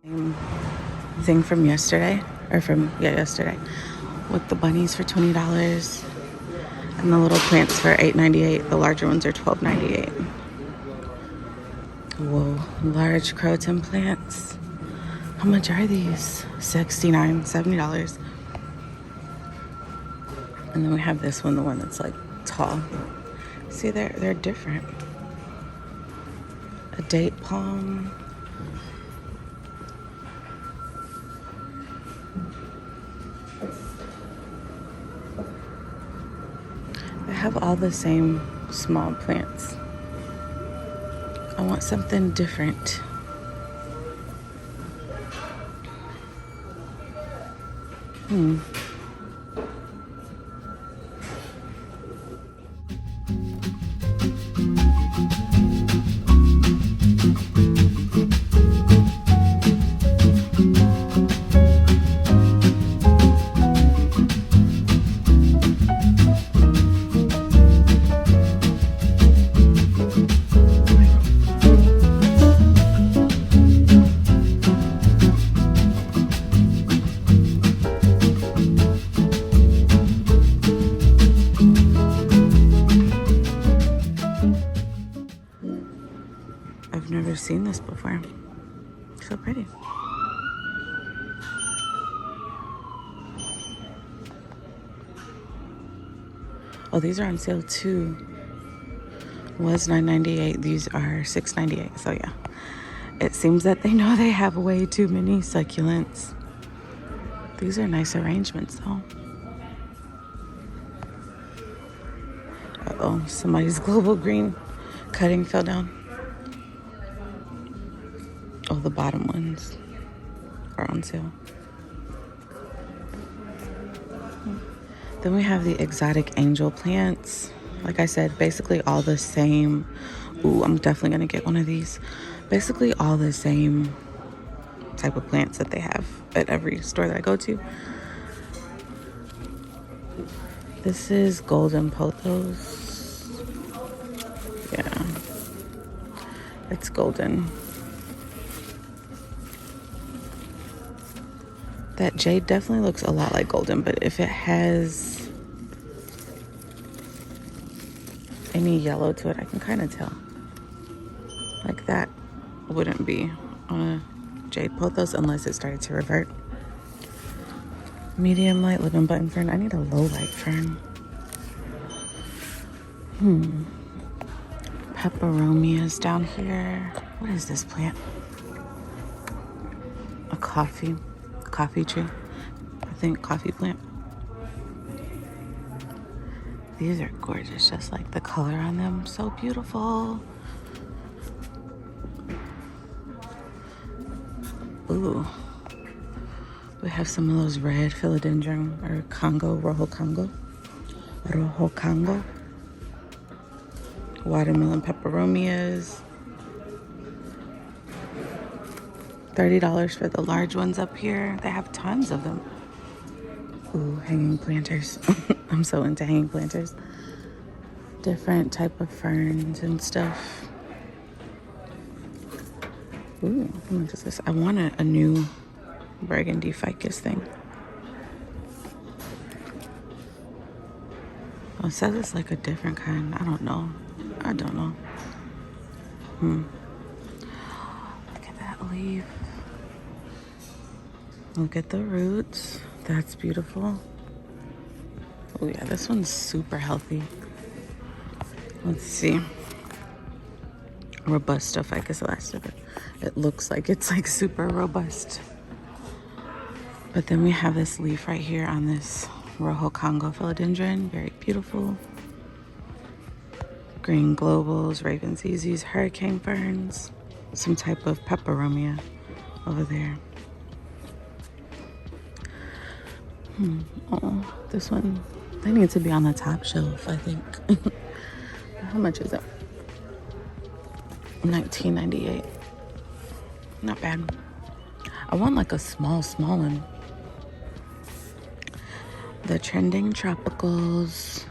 Thing from yesterday, or from yesterday, with the bunnies for $20 and the little plants for $8.98. The larger ones are $12.98. Whoa, large croton plants. How much are these? $69, $70. And then we have this one, the one that's like tall. See, they're different. A date palm. They have all the same small plants. I want something different. I've never seen this before. So pretty. Oh, these are on sale too. Was $9.98. These are $6.98. So yeah, it seems that they know they have way too many succulents. These are nice arrangements though. Uh-oh, somebody's global green cutting fell down. Oh, the bottom ones are on sale. Then we have the exotic angel plants. Like I said, basically all the same. Ooh, I'm definitely gonna get one of these. Basically all the same type of plants that they have at every store that I go to. This is golden pothos. Yeah, it's golden. That jade definitely looks a lot like golden, but if it has any yellow to it, I can kind of tell. Like that wouldn't be on a jade pothos unless it started to revert. Medium light living button fern. I need a low light fern. Peperomias down here. What is this plant? A coffee tree. I think coffee plant. These are gorgeous, just like the color on them. So beautiful. Ooh. We have some of those red philodendron or rojo Congo. Watermelon peperomias. $30 for the large ones up here. They have tons of them. Ooh, hanging planters. I'm so into hanging planters. Different type of ferns and stuff. Ooh, how much is this? I want a new burgundy ficus thing. Oh, it says it's like a different kind. I don't know. Look at that leaf. Look at the roots. That's beautiful. Oh yeah, this one's super healthy. Let's see. Robusta ficus elastica. It looks like it's like super robust. But then we have this leaf right here on this Rojo Congo philodendron. Very beautiful. Green globals, raven zizzis, hurricane ferns. Some type of peperomia over there. Oh, this one, they need to be on the top shelf, I think. How much is it? $19.98. Not bad. I want like a small one. The trending tropicals.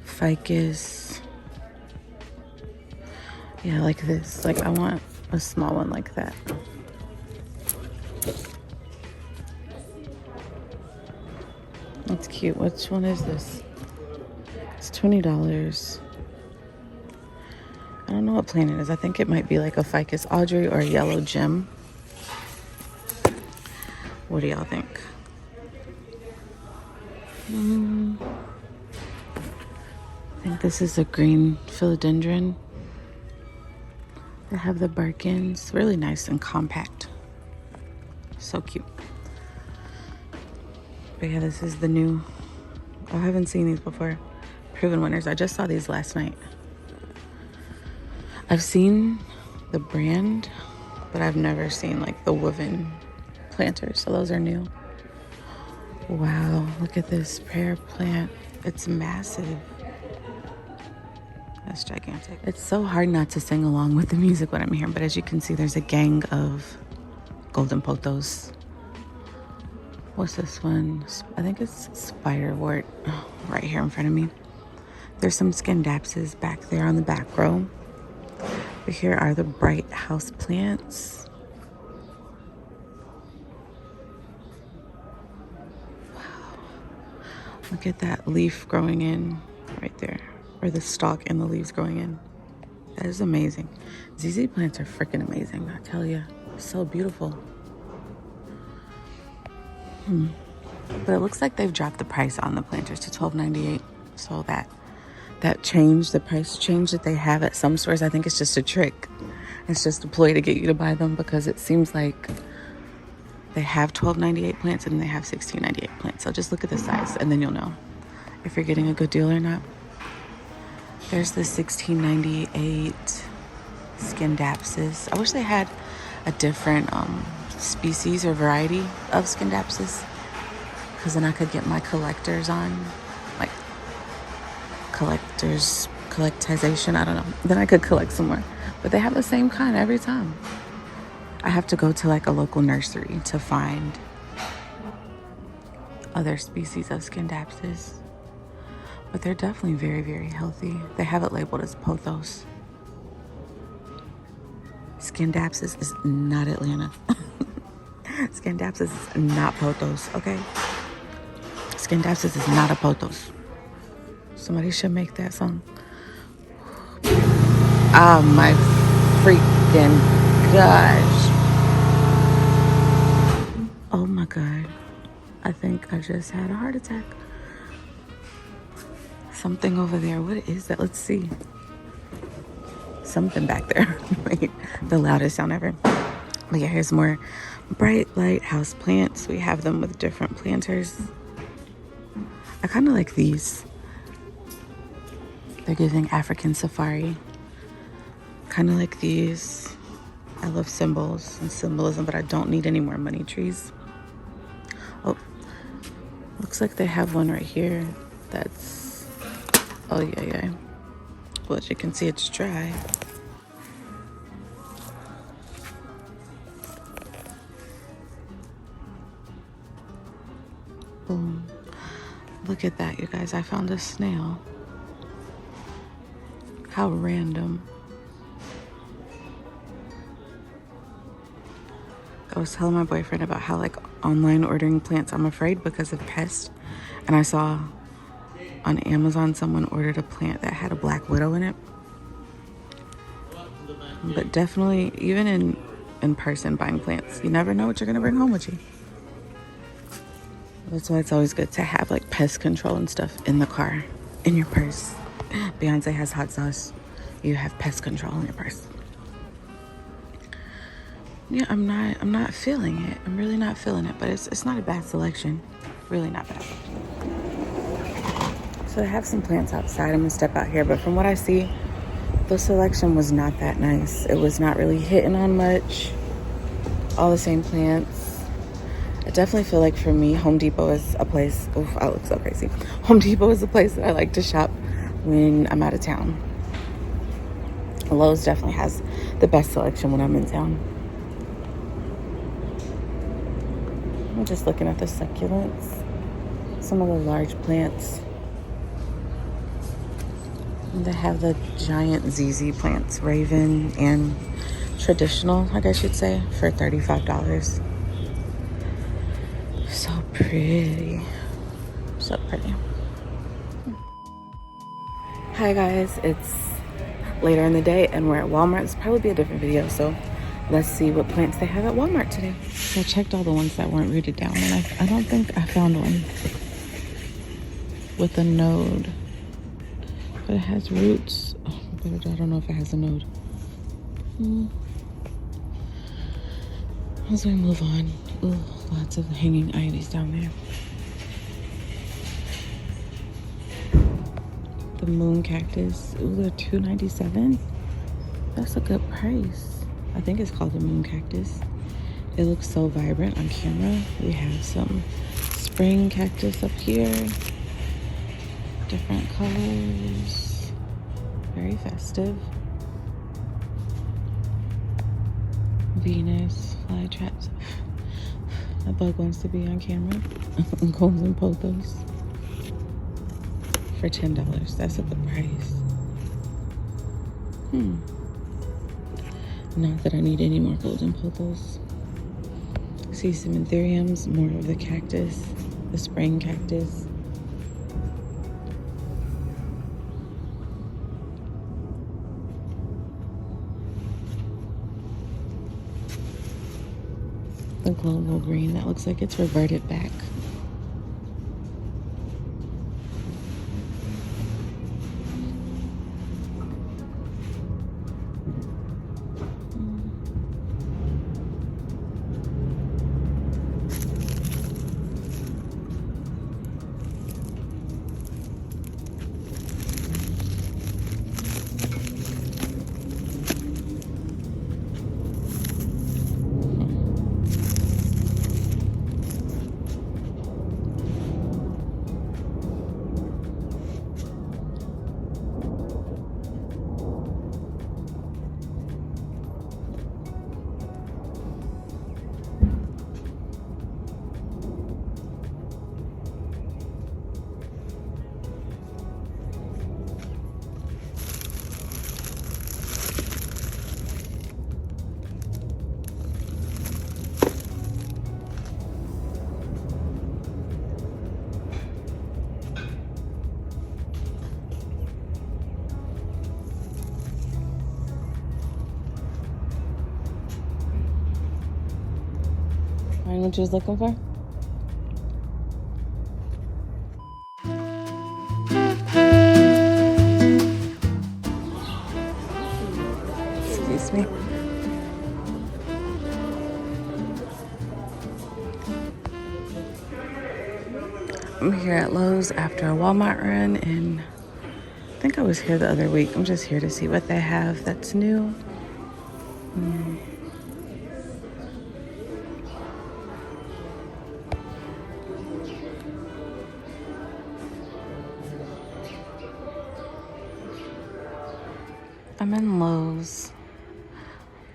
Ficus. Yeah, like this. Like I want a small one like that. That's cute. Which one is this? It's $20. I don't know what plant it is. I think it might be like a Ficus Audrey or a yellow gem. What do y'all think? I think this is a green philodendron. They have the bark ends. Really nice and compact. So cute. But yeah, this is the new... I haven't seen these before. Proven winners. I just saw these last night. I've seen the brand, but I've never seen like the woven planters. So those are new. Wow, look at this prayer plant. It's massive. That's gigantic. It's so hard not to sing along with the music when I'm here, but as you can see, there's a gang of golden pothos. What's this one? I think it's spiderwort right here in front of me. There's some scindapsus back there on the back row. But here are the bright house plants. Wow. Look at that leaf growing in right there. Or the stalk and the leaves growing in. That is amazing. ZZ plants are freaking amazing, I tell you. So beautiful. But it looks like they've dropped the price on the planters to $12.98. So that change, the price change that they have at some stores, I think it's just a trick. It's just a ploy to get you to buy them, because it seems like they have $12.98 plants and they have $16.98 plants. So just look at the size and then you'll know if you're getting a good deal or not. There's the $16.98 scindapsus. I wish they had a different species or variety of scindapsus, because then I could get my collectors on, like collectization, I don't know. Then I could collect some more. But they have the same kind every time. I have to go to like a local nursery to find other species of scindapsus. But they're definitely very, very healthy. They have it labeled as pothos. Scindapsus is not Atlanta. Scindapsus is not pothos, okay? Scindapsus is not a pothos. Somebody should make that song. Oh my freaking gosh. Oh my God. I think I just had a heart attack. Something over there. What is that? Let's see. Something back there. The loudest sound ever. But yeah, here's more bright light house plants. We have them with different planters. I kind of like these. They're giving African safari. Kind of like these. I love symbols and symbolism, but I don't need any more money trees. Oh, looks like they have one right here. That's, oh yeah. Well, as you can see, it's dry. Boom. Look at that, you guys. I found a snail. How random. I was telling my boyfriend about how like online ordering plants, I'm afraid because of pests. And I saw on Amazon someone ordered a plant that had a black widow in it. But definitely, even in person buying plants, you never know what you're gonna bring home with you. That's why it's always good to have like pest control and stuff in the car, in your purse. Beyonce has hot sauce. You have pest control in your purse. Yeah, I'm not feeling it. I'm really not feeling it, but it's not a bad selection. Really not bad. So I have some plants outside. I'm gonna step out here, but from what I see, the selection was not that nice. It was not really hitting on much. All the same plants. I definitely feel like for me, Home Depot is a place, oof, I look so crazy. Home Depot is a place that I like to shop when I'm out of town. Lowe's definitely has the best selection when I'm in town. I'm just looking at the succulents. Some of the large plants. And they have the giant ZZ plants, Raven and traditional, I guess you'd say, for $35. So pretty. So pretty. Hi guys, it's later in the day and we're at Walmart. This will probably be a different video, so let's see what plants they have at Walmart today. So I checked all the ones that weren't rooted down, and I don't think I found one with a node, but it has roots. Oh, but I don't know if it has a node. As we move on, ooh, lots of hanging ivies down there. The moon cactus, ooh, they're $2.97. That's a good price. I think it's called the moon cactus. It looks so vibrant on camera. We have some spring cactus up here. Different colors. Very festive. Venus, flytraps. That bug wants to be on camera. Combs and pothos. For $10. That's a good price. Not that I need any more golden pothos. See some anthuriums, more of the cactus, the spring cactus. The global green, that looks like it's reverted back. Find what you was looking for? Excuse me. I'm here at Lowe's after a Walmart run, and I think I was here the other week. I'm just here to see what they have that's new. I'm in Lowe's.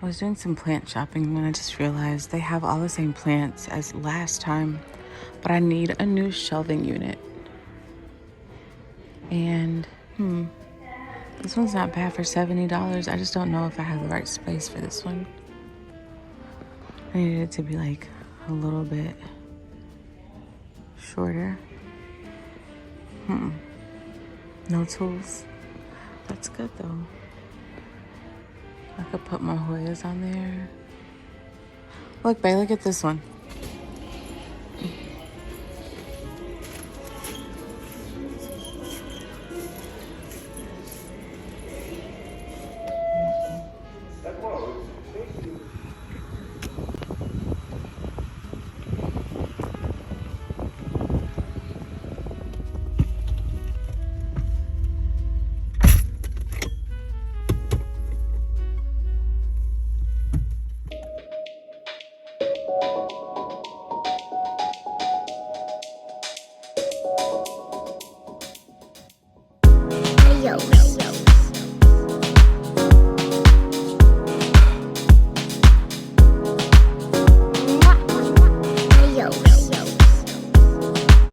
I was doing some plant shopping and I just realized they have all the same plants as last time, but I need a new shelving unit. And this one's not bad for $70. I just don't know if I have the right space for this one. I needed it to be like a little bit shorter. No tools. That's good though. I could put my Hoyas on there. Look, babe, look at this one. Yo.